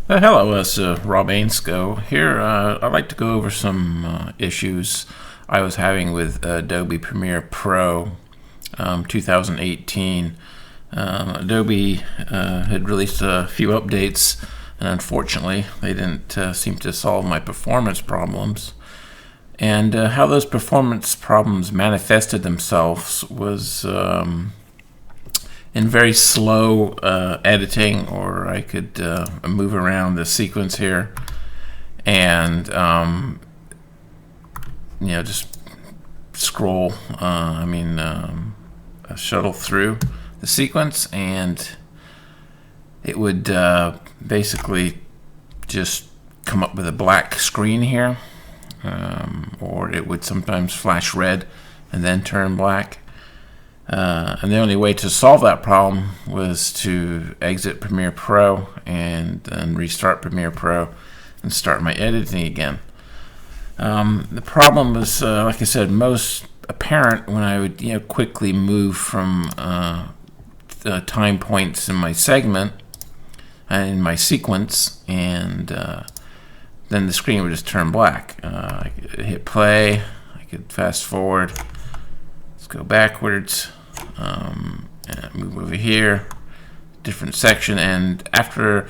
Hello, it's Rob Ainscough here. I'd like to go over some issues I was having with Adobe Premiere Pro 2018. Adobe had released a few updates, and unfortunately, they didn't seem to solve my performance problems. And how those performance problems manifested themselves was in very slow editing, or I could move around the sequence here and just scroll, shuttle through the sequence, and it would basically just come up with a black screen here, or it would sometimes flash red and then turn black. And the only way to solve that problem was to exit Premiere Pro and then restart Premiere Pro and start my editing again. The problem was, like I said, most apparent when I would quickly move from the time points in my segment and in my sequence, and then the screen would just turn black. I could hit play, I could fast forward, let's go backwards, and move over here, different section, and after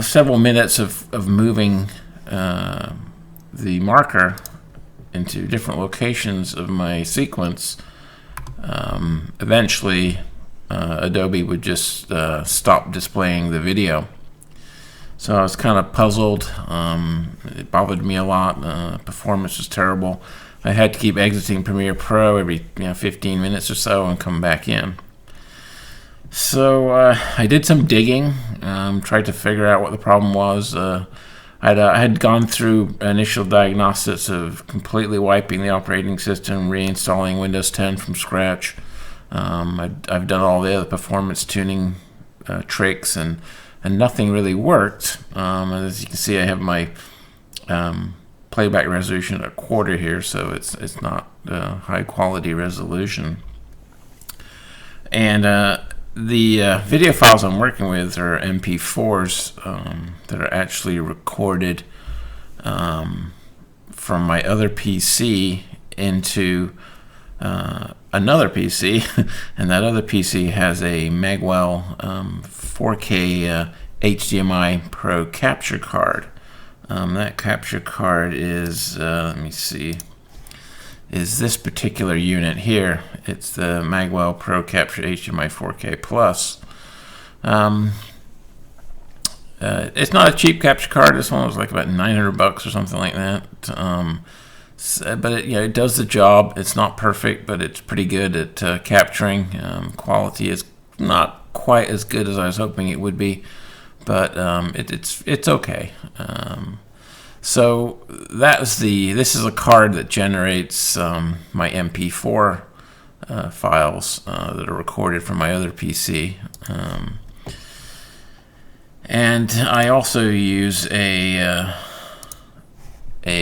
several minutes of moving the marker into different locations of my sequence, eventually Adobe would just stop displaying the video. So I was kind of puzzled. It bothered me a lot. Performance was terrible. I had to keep exiting Premiere Pro every 15 minutes or so and come back in. So I did some digging, tried to figure out what the problem was. I had gone through initial diagnostics of completely wiping the operating system, reinstalling Windows 10 from scratch. I've done all the other performance tuning tricks, and nothing really worked. As you can see, I have my playback resolution at a quarter here, so it's not high quality resolution. And the video files I'm working with are MP4s that are actually recorded from my other PC into another PC, and that other PC has a Magwell 4K HDMI Pro capture card. That capture card is, let me see, is this particular unit here. It's the Magwell Pro Capture HDMI 4K Plus. It's not a cheap capture card. This one was like about $900 or something like that. But it does the job. It's not perfect, but it's pretty good at capturing. Quality is not quite as good as I was hoping it would be, but it's okay. So this is a card that generates my MP4 files that are recorded from my other PC. And I also use a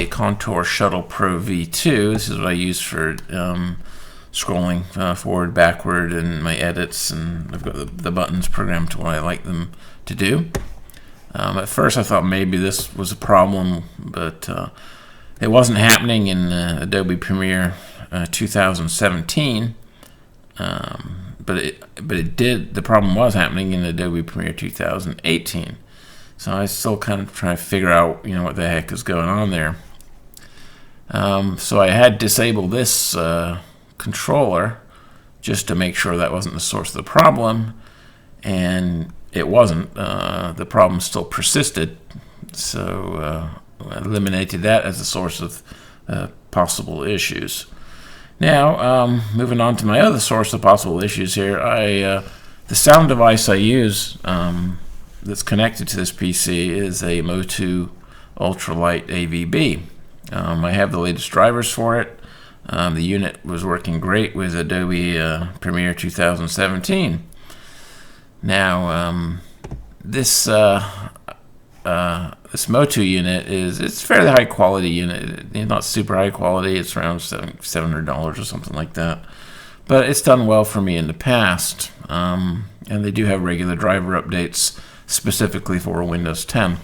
Contour Shuttle Pro V2. This is what I use for scrolling forward, backward, and my edits, and I've got the buttons programmed to what I like them to do. At first I thought maybe this was a problem, but it wasn't happening in Adobe Premiere 2017, but it did. The problem was happening in Adobe Premiere 2018. So I still kind of try to figure out what the heck is going on there. So I had disabled this controller just to make sure that wasn't the source of the problem, and it wasn't. The problem still persisted, so I eliminated that as the source of possible issues. Now, moving on to my other source of possible issues here, the sound device I use that's connected to this PC is a MOTU ultralight AVB. I have the latest drivers for it. The unit was working great with Adobe Premiere 2017. Now, this MOTU unit it's fairly high quality unit. It's not super high quality. It's around $700 or something like that. But it's done well for me in the past. And they do have regular driver updates specifically for Windows 10.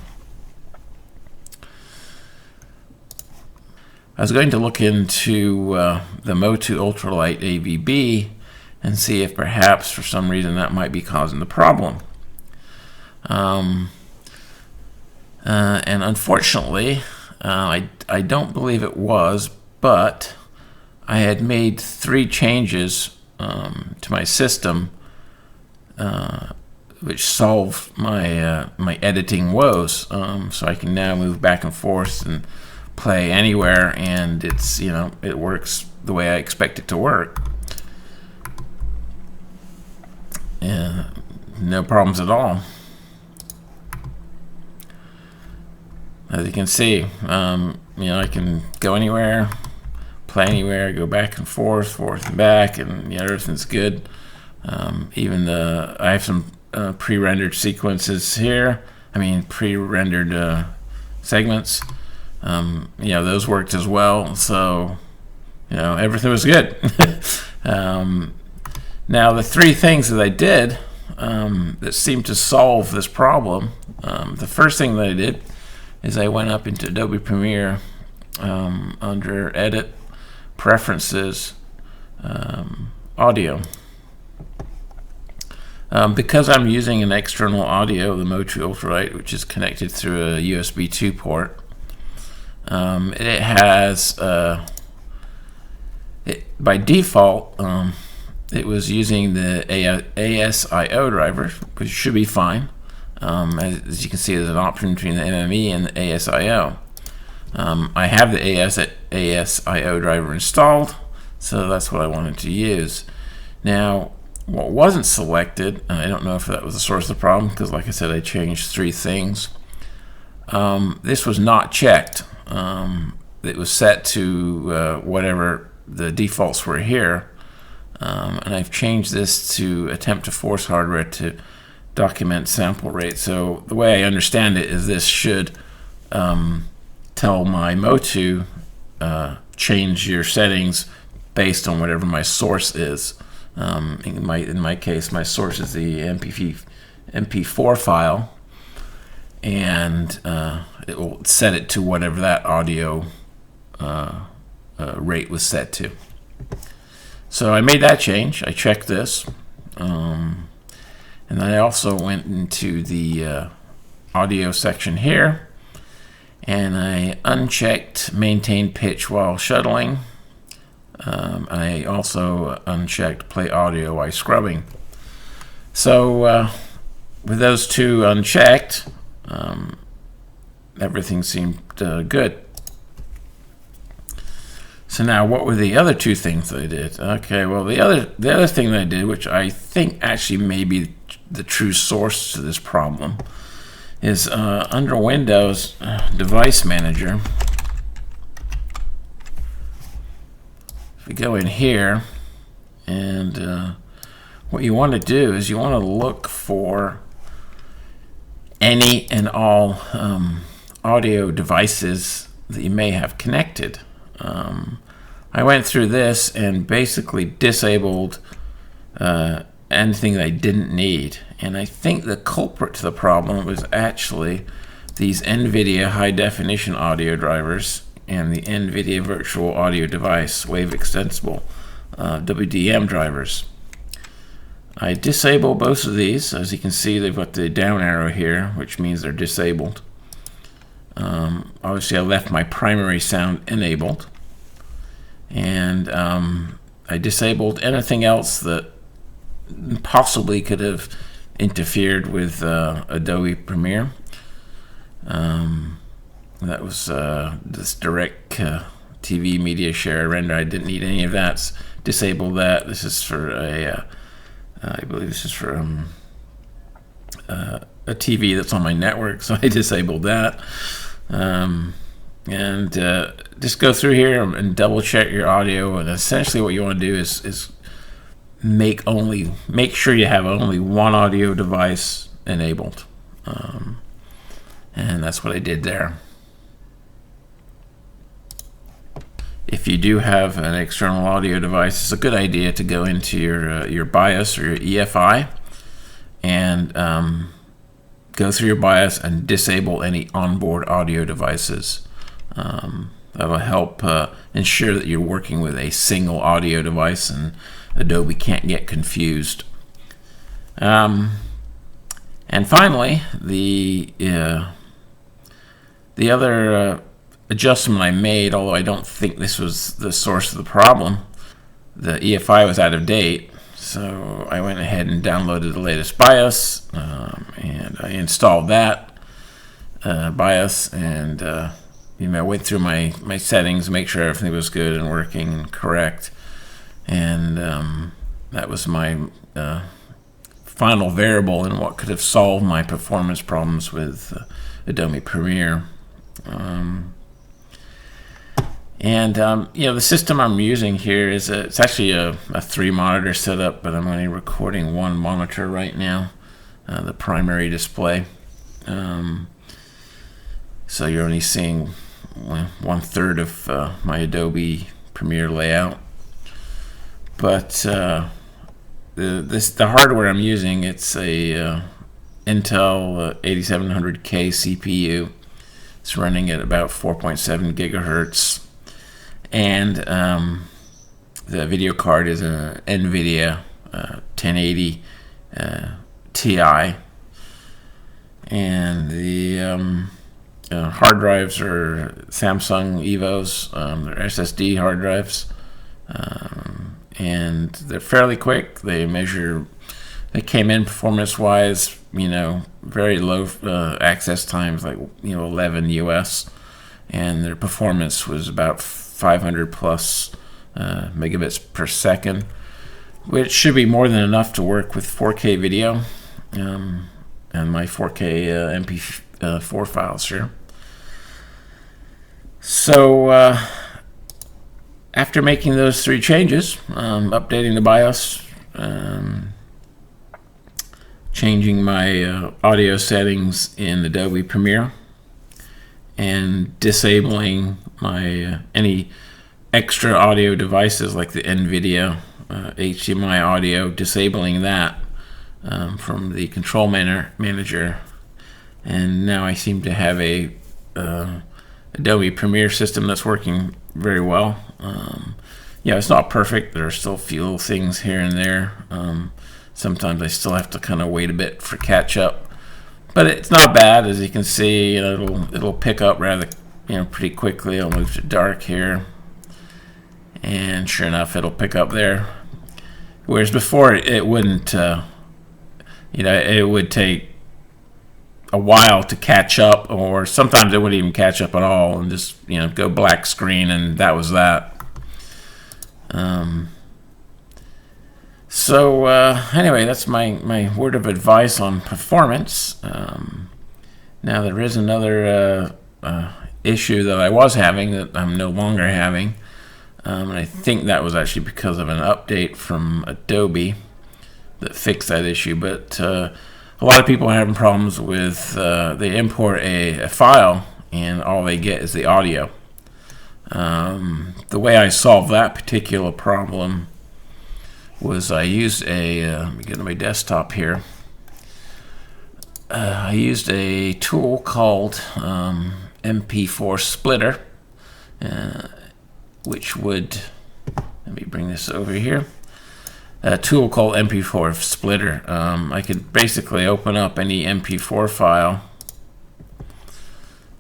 I was going to look into the MOTU Ultralight AVB and see if perhaps for some reason that might be causing the problem. And unfortunately, I don't believe it was, but I had made 3 changes to my system which solved my my editing woes. So I can now move back and forth and play anywhere, and it's, you know, it works the way I expect it to work. No problems at all. As you can see, you know, I can go anywhere, play anywhere, go back and forth and back, and, you know, everything's good. Even I have some pre-rendered sequences here. I mean, pre-rendered segments. You know, those worked as well. So, you know, everything was good. Now, the 3 things that I did that seemed to solve this problem. The first thing that I did is I went up into Adobe Premiere under Edit, Preferences, Audio. Because I'm using an external audio, the MOTU Ultralight, which is connected through a USB 2 port, it has, by default, it was using the ASIO driver, which should be fine. As you can see, there's an option between the MME and the ASIO. I have the ASIO driver installed, so that's what I wanted to use. Now, what wasn't selected, and I don't know if that was the source of the problem, because like I said, I changed 3 things. This was not checked. It was set to whatever the defaults were here. And I've changed this to attempt to force hardware to document sample rate. So the way I understand it is this should tell my MOTU change your settings based on whatever my source is. In my case, my source is the MP4 file, and it will set it to whatever that audio rate was set to. So I made that change. I checked this, and then I also went into the audio section here, and I unchecked maintain pitch while shuttling. I also unchecked play audio while scrubbing. So with those 2 unchecked, everything seemed good. So now, what were the other 2 things that I did? Okay, well, the other thing that I did, which I think actually may be the true source to this problem, is under Windows Device Manager. If we go in here, and what you want to do is you want to look for any and all audio devices that you may have connected. I went through this and basically disabled anything that I didn't need, and I think the culprit to the problem was actually these nVidia high definition audio drivers and the nVidia virtual audio device wave extensible WDM drivers. I disable both of these. As you can see, they've got the down arrow here, which means they're disabled. Obviously, I left my primary sound enabled, and I disabled anything else that possibly could have interfered with Adobe Premiere. That was this direct TV media share render. I didn't need any of that. Disabled that. This is for a I believe this is for a TV that's on my network, so I disabled that. And just go through here and double check your audio, and essentially what you want to do is make sure you have only one audio device enabled, and that's what I did there. If you do have an external audio device, it's a good idea to go into your BIOS or your EFI and go through your BIOS and disable any onboard audio devices. That'll help ensure that you're working with a single audio device and Adobe can't get confused. And finally, the other adjustment I made, although I don't think this was the source of the problem, the EFI was out of date. So I went ahead and downloaded the latest BIOS, and I installed that BIOS, and I went through my settings, make sure everything was good and working and correct, and that was my final variable in what could have solved my performance problems with Adobe Premiere. The system I'm using here is it's actually a 3-monitor setup, but I'm only recording 1 monitor right now, the primary display. So you're only seeing 1/3 of my Adobe Premiere layout. But the hardware I'm using, it's a Intel 8700K CPU. It's running at about 4.7 gigahertz. And the video card is an nVidia 1080 Ti, and the hard drives are Samsung Evos. They're SSD hard drives, and they're fairly quick. They came in performance-wise, very low access times, like 11 US, and their performance was about 500 plus megabits per second, which should be more than enough to work with 4K video and my 4K MP4 files here. So after making those 3 changes, updating the BIOS, changing my audio settings in Adobe Premiere, and disabling my any extra audio devices like the nVidia HDMI audio, disabling that from the control manager, and now I seem to have a Adobe Premiere system that's working very well. It's not perfect. There are still a few things here and there. Sometimes I still have to kind of wait a bit for catch up, but it's not bad. As you can see, it'll pick up rather pretty quickly. I'll move to dark here, and sure enough, it'll pick up there. Whereas before, it wouldn't. It would take a while to catch up, or sometimes it wouldn't even catch up at all, and just go black screen, and that was that. Anyway, that's my word of advice on performance. Now there is another issue that I was having that I'm no longer having, and I think that was actually because of an update from Adobe that fixed that issue. But a lot of people are having problems with they import a file and all they get is the audio. The way I solved that particular problem was I used let me get to my desktop here. I used a tool called MP4 Splitter, which would, let me bring this over here, a tool called MP4 Splitter. I could basically open up any MP4 file,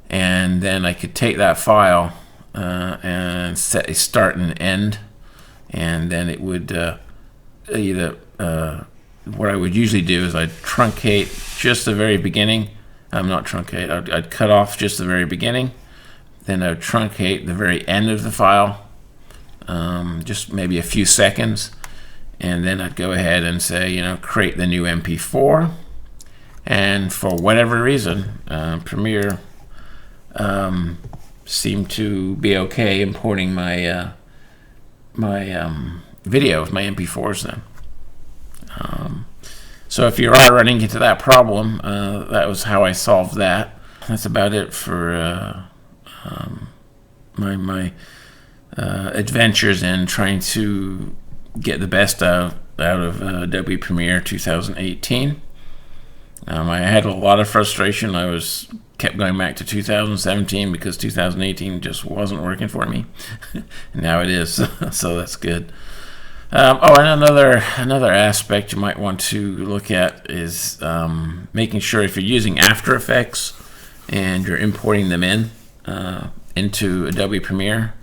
and then I could take that file and set a start and end, and then it would what I would usually do is I'd truncate just the very beginning. Not truncate, I'd cut off just the very beginning, then I'd truncate the very end of the file, just maybe a few seconds, and then I'd go ahead and say, create the new MP4, and for whatever reason, Premiere seemed to be okay importing my videos, my MP4s then. So if you are running into that problem, that was how I solved that. That's about it for my adventures in trying to get the best out of Adobe Premiere 2018. I had a lot of frustration. I kept going back to 2017 because 2018 just wasn't working for me. Now it is, so that's good. And another aspect you might want to look at is making sure if you're using After Effects and you're importing them into Adobe Premiere,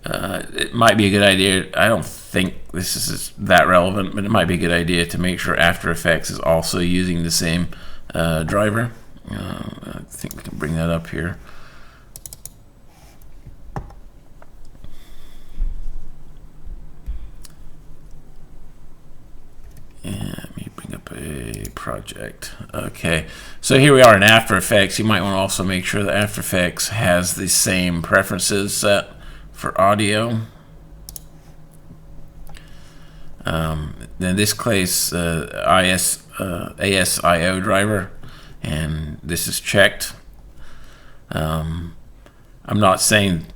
it might be a good idea. I don't think this is that relevant, but it might be a good idea to make sure After Effects is also using the same driver. I think we can bring that up here. And let me bring up a project. Okay, so here we are in After Effects. You might want to also make sure that After Effects has the same preferences set for audio. In this case, ASIO driver, and this is checked. I'm not saying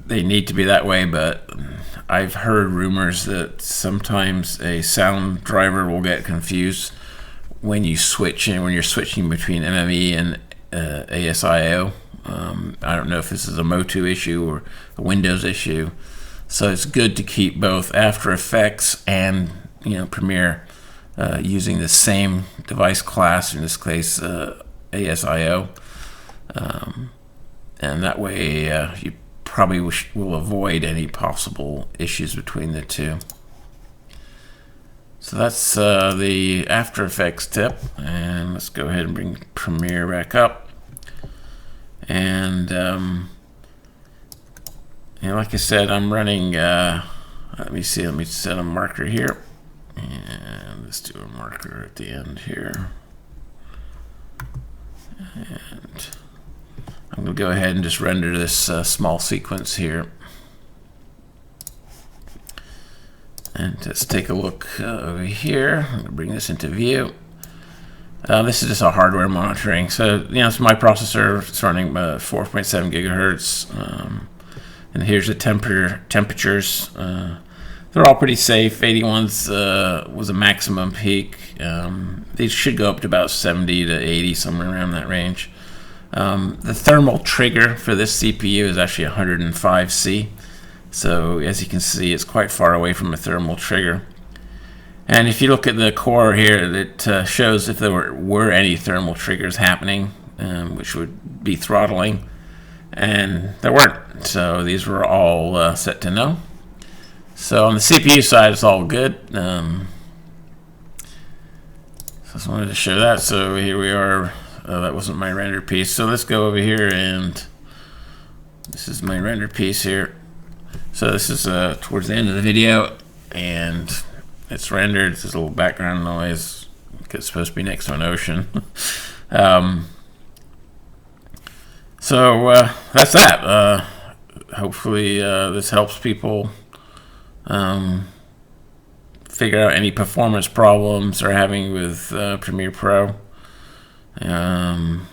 they need to be that way, but I've heard rumors that sometimes a sound driver will get confused when you're switching between MME and ASIO. I don't know if this is a MOTU issue or a Windows issue, so it's good to keep both After Effects and Premiere using the same device class, in this case ASIO, and that way you probably will avoid any possible issues between the two. So that's the After Effects tip, and let's go ahead and bring Premiere back up. And like I said, I'm running, let me set a marker here, and let's do a marker at the end here. And I'm going to go ahead and just render this small sequence here. And let's take a look over here. I'm going to bring this into view. This is just a hardware monitoring. So, it's my processor. It's running 4.7 gigahertz. And here's the temperatures. They're all pretty safe. 81's was a maximum peak. These should go up to about 70 to 80, somewhere around that range. The thermal trigger for this CPU is actually 105C. So as you can see, it's quite far away from a thermal trigger. And if you look at the core here, it shows if there were any thermal triggers happening, which would be throttling, and there weren't. So these were all set to no. So on the CPU side, it's all good. So I just wanted to show that. So here we are. That wasn't my render piece. So let's go over here, and this is my render piece here. So this is towards the end of the video, and it's rendered. There's a little background noise because it's supposed to be next to an ocean. So that's that. Hopefully this helps people figure out any performance problems they're having with Premiere Pro, and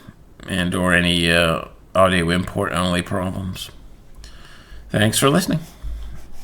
or any audio import only problems. Thanks for listening.